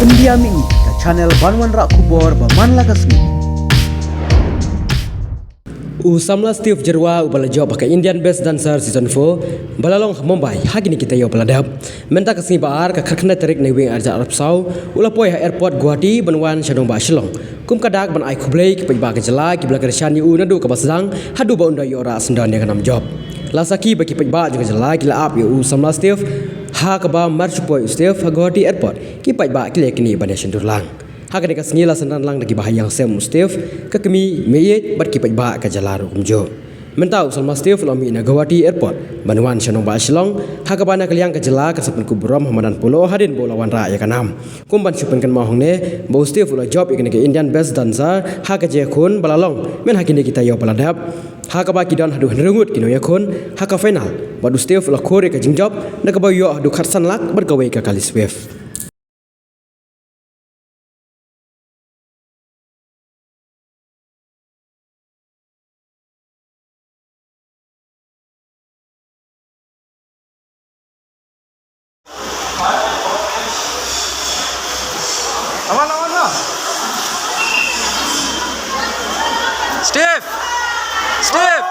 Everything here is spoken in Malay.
India Mi ke channel Banwan Rak Kubor Baman Lagasmi. Usamla Steve Jerwa ubala job pakai Indian Best Dancer Season 4 balalong Mumbai hagini kita yo peladap menta kasni baar ka kharkhna tarik nei wing arja Arab Sau ulapoi ha airport Guwahati Banwan Shandong Ba Shillong kum kadak ban ai khublei ki paiba ka jala ki blakar shani u nadu ka basang hadu ba unda yora sendan ya kanam job lasaki baki paiba juga jala ki la ap yo Usamla Steve ha ka ba marchpoi Steve Guwahati airport ki paiba ki lekni ban Shandurlang Hak dekat sengila sendan lang lagi bahayang sem Steve ke kami meyet bat ki paiba ka jalaru kumjo mentau Salma Steve lami na Guwahati airport Banwan Shandong Ba Shillong hak bana kaliang ka jala ka sapen ku Brom Hamadan Pulo hadin bolawan ra ya kanam kumban supen kan mahong ne bo Steve ula job ikene ke Indian Best Dancer hak je khun balalong men hakine kita yo baladap hak ba ki don hadu rengut kino ya khun hak final badu Steve ula khore ka jingjob na ka ba yo hadu kharsan lak bergawe ka kali Swift Awan lah. Steve.